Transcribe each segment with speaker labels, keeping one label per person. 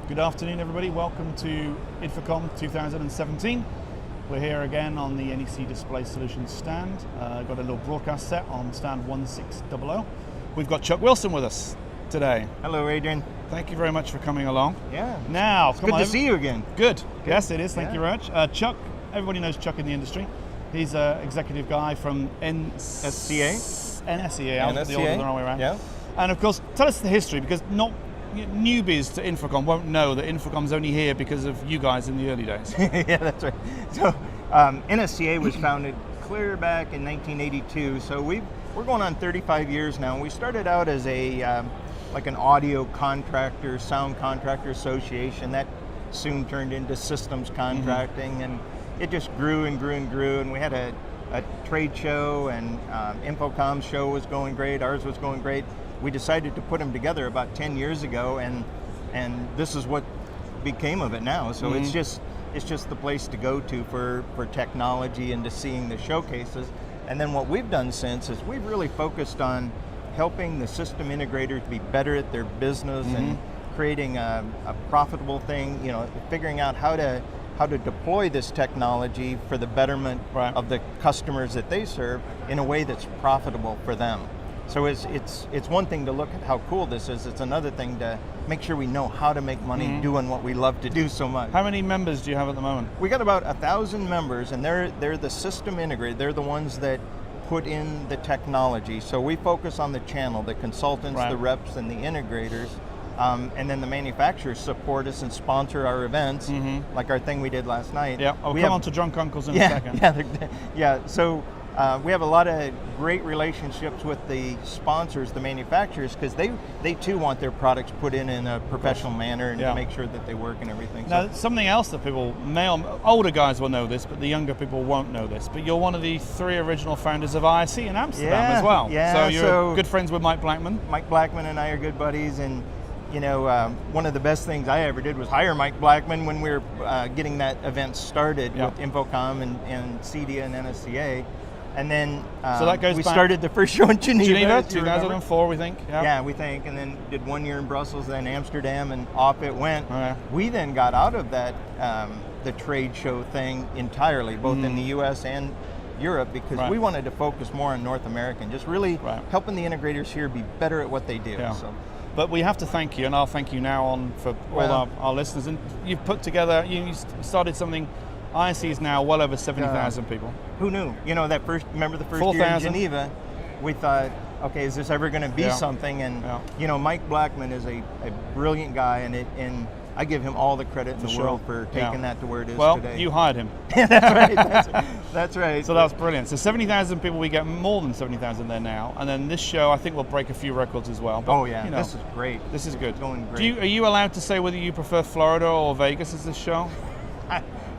Speaker 1: Good afternoon, everybody. Welcome to InfoComm 2017. We're here again on the NEC Display Solutions stand. Got a little broadcast set on stand 1600. We've got Chuck Wilson with us today.
Speaker 2: Hello, Adrian.
Speaker 1: Thank you very much for coming along.
Speaker 2: Yeah.
Speaker 1: Now,
Speaker 2: it's good to see you again.
Speaker 1: Good. Yes, it is. Thank you very much. Chuck, everybody knows Chuck in the industry. He's an executive guy from
Speaker 2: NSCA.
Speaker 1: NSCA. I'll put the order the wrong way around.
Speaker 2: Yeah.
Speaker 1: And of course, tell us the history, because not newbies to InfoComm won't know that InfoComm's only here because of you guys in the early days.
Speaker 2: Yeah, that's right. So NSCA was founded clear back in 1982. So we're going on 35 years now. We started out as a like an audio contractor, sound contractor association that soon turned into systems contracting, and it just grew and grew and grew. And we had a trade show, and InfoComm's show was going great. Ours was going great. We decided to put them together about 10 years ago, and this is what became of it now. So it's just the place to go to for technology and to seeing the showcases. And then what we've done since is we've really focused on helping the system integrators be better at their business and creating a profitable thing, figuring out how to deploy this technology for the betterment of the customers that they serve in a way that's profitable for them. So it's one thing to look at how cool this is. It's another thing to make sure we know how to make money doing what we love to do so much.
Speaker 1: How many members do you have at the moment?
Speaker 2: We got about 1,000 members, and they're the system integrated. They're the ones that put in the technology. So we focus on the channel, the consultants, the reps, and the integrators. And then the manufacturers support us and sponsor our events, like our thing we did last night.
Speaker 1: Yeah, I'll come on to Drunk Uncles in a second.
Speaker 2: Yeah. So we have a lot of great relationships with the sponsors, the manufacturers, because they too want their products put in a professional manner and to make sure that they work and everything.
Speaker 1: Now, something else that people older guys will know this, but the younger people won't know this, but you're one of the 3 original founders of ISE in Amsterdam as well.
Speaker 2: Yeah,
Speaker 1: so you're good friends with Mike Blackman.
Speaker 2: Mike Blackman and I are good buddies, and one of the best things I ever did was hire Mike Blackman when we were getting that event started with InfoComm and CEDIA and NSCA. And then
Speaker 1: so that goes
Speaker 2: we
Speaker 1: back
Speaker 2: started the first show in Geneva.
Speaker 1: 2004, we think.
Speaker 2: Yeah, we think. And then did 1 year in Brussels, then Amsterdam, and off it went. We then got out of that, the trade show thing entirely, both in the US and Europe, because we wanted to focus more on North America and just really helping the integrators here be better at what they do.
Speaker 1: Yeah.
Speaker 2: So.
Speaker 1: But we have to thank you, and I'll thank you now for all our listeners. And you've put together, you started something. ISE is now well over 70,000 people.
Speaker 2: Who knew? Remember the first year in Geneva, we thought, okay, is this ever going to be something? And Mike Blackman is a brilliant guy, and I give him all the credit in the world for taking that to where it is today.
Speaker 1: Well, you hired him.
Speaker 2: That's right. That's right.
Speaker 1: So that's brilliant. So 70,000 people, we get more than 70,000 there now. And then this show, I think, will break a few records as well. But,
Speaker 2: this is great.
Speaker 1: This is good.
Speaker 2: It's going great.
Speaker 1: Are you allowed to say whether you prefer Florida or Vegas as this show?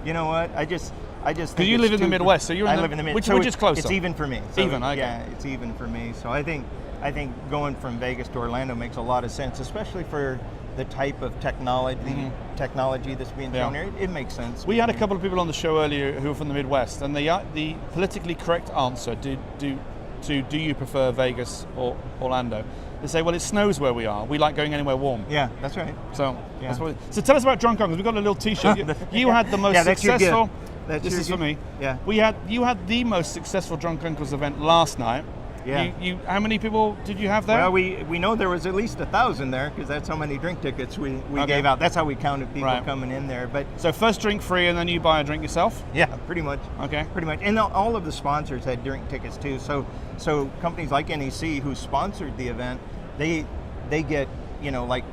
Speaker 2: You know what? I just
Speaker 1: because you live in the Midwest, so
Speaker 2: I live in the Midwest,
Speaker 1: which is closer.
Speaker 2: It's even for me. So
Speaker 1: even, okay.
Speaker 2: Yeah, it's even for me. So I think going from Vegas to Orlando makes a lot of sense, especially for the type of technology that's being shown here. It makes sense.
Speaker 1: We had a couple of people on the show earlier who were from the Midwest, and the politically correct answer do you prefer Vegas or Orlando? They say, well, it snows where we are. We like going anywhere warm.
Speaker 2: Yeah, that's right.
Speaker 1: So so tell us about Drunk Uncles. We've got a little T-shirt. You had the most successful. This is for me.
Speaker 2: Yeah.
Speaker 1: You had the most successful Drunk Uncles event last night.
Speaker 2: Yeah.
Speaker 1: How many people did you have there?
Speaker 2: Well, we know there was at least 1,000 there, because that's how many drink tickets we gave out. That's how we counted people coming in there. But
Speaker 1: so first drink free, and then you buy a drink yourself?
Speaker 2: Yeah, pretty much.
Speaker 1: Okay.
Speaker 2: Pretty much. And all of the sponsors had drink tickets too. So companies like NEC, who sponsored the event, they get like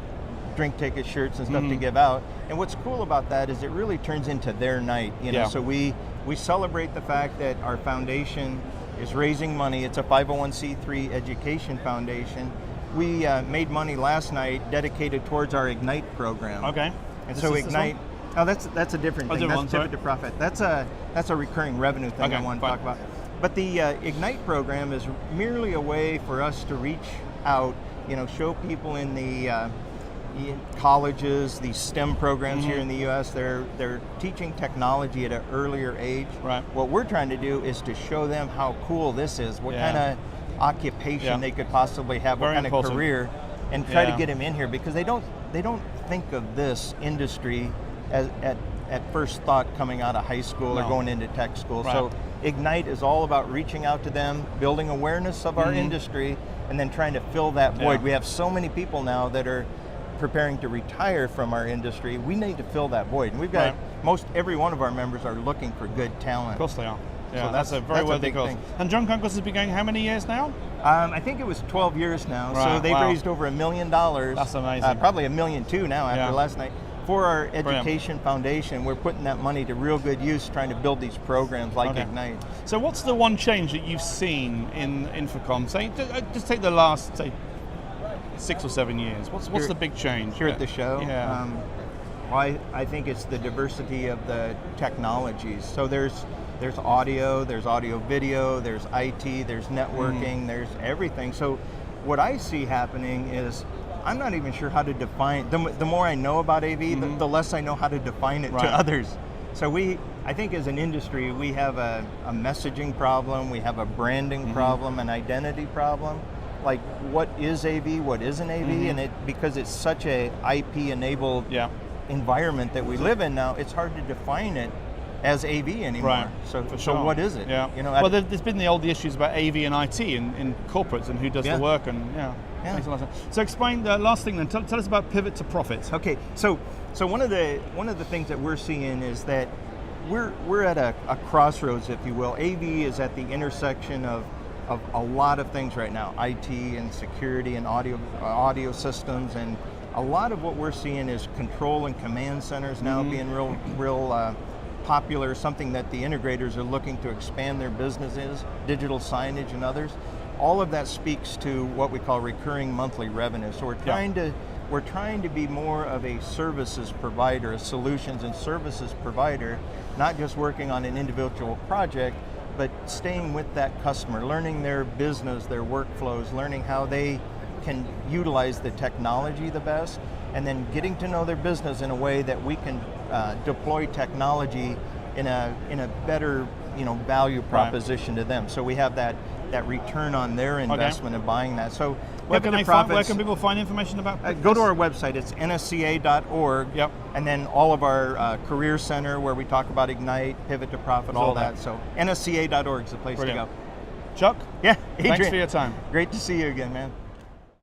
Speaker 2: drink ticket shirts and stuff to give out. And what's cool about that is it really turns into their night. So we celebrate the fact that our foundation is raising money. It's a 501c3 education foundation. We made money last night dedicated towards our Ignite program.
Speaker 1: Okay.
Speaker 2: And so Ignite, that's a different thing. That's different to profit. That's a recurring revenue thing I want to talk about. But the Ignite program is merely a way for us to reach out, show people in the colleges, these STEM programs here in the U.S., they're teaching technology at an earlier age. What we're trying to do is to show them how cool this is, what kind of occupation they could possibly have, what kind of career, and try to get them in here, because they don't think of this industry as at first thought coming out of high school or going into tech school.
Speaker 1: Right.
Speaker 2: So Ignite is all about reaching out to them, building awareness of our industry, and then trying to fill that void. We have so many people now that are preparing to retire from our industry. We need to fill that void. And we've got most every one of our members are looking for good talent.
Speaker 1: Of course they are. Yeah,
Speaker 2: So
Speaker 1: that's a very worthy
Speaker 2: big
Speaker 1: cause.
Speaker 2: thing.
Speaker 1: And John Concourse has been going how many years now?
Speaker 2: I think it was 12 years now.
Speaker 1: Right,
Speaker 2: So they've
Speaker 1: wow.
Speaker 2: raised over $1 million.
Speaker 1: That's amazing.
Speaker 2: Probably $1.2 million now after
Speaker 1: Yeah.
Speaker 2: last night. For our education foundation, we're putting that money to real good use, trying to build these programs like Ignite.
Speaker 1: So what's the one change that you've seen in Infocom? Say, just take the last, say, 6 or 7 years. What's the big change
Speaker 2: Here at the show?
Speaker 1: Yeah.
Speaker 2: Well, I think it's the diversity of the technologies. So there's audio video, there's IT, there's networking, there's everything. So what I see happening is I'm not even sure how to define, the more I know about AV, the less I know how to define it to others. So I think as an industry, we have a messaging problem, we have a branding problem, an identity problem. Like, what is AV, what isn't AV, and because it's such a IP-enabled environment that we live in now, it's hard to define it as AV anymore.
Speaker 1: Right.
Speaker 2: So what is it?
Speaker 1: Yeah.
Speaker 2: You know,
Speaker 1: well, there's been the old issues about AV and IT in corporates and who does the work, and makes a lot of sense. So explain the last thing then. Tell us about pivot to profit.
Speaker 2: Okay. So one of the things that we're seeing is that we're at a crossroads, if you will. AV is at the intersection of a lot of things right now, IT and security and audio systems, and a lot of what we're seeing is control and command centers now being real popular, something that the integrators are looking to expand their businesses, digital signage and others. All of that speaks to what we call recurring monthly revenue. So we're trying to be more of a services provider, a solutions and services provider, not just working on an individual project, but staying with that customer, learning their business, their workflows, learning how they can utilize the technology the best, and then getting to know their business in a way that we can deploy technology in a better value proposition to them. So we have that return on their investment of buying that. So
Speaker 1: where can people find information about
Speaker 2: go to our website. It's NSCA.org.
Speaker 1: Yep.
Speaker 2: And then all of our career center where we talk about Ignite, Pivot to Profit, all that. So NSCA.org is the place to go.
Speaker 1: Chuck?
Speaker 2: Yeah, Adrian.
Speaker 1: Thanks for your time.
Speaker 2: Great to see you again, man.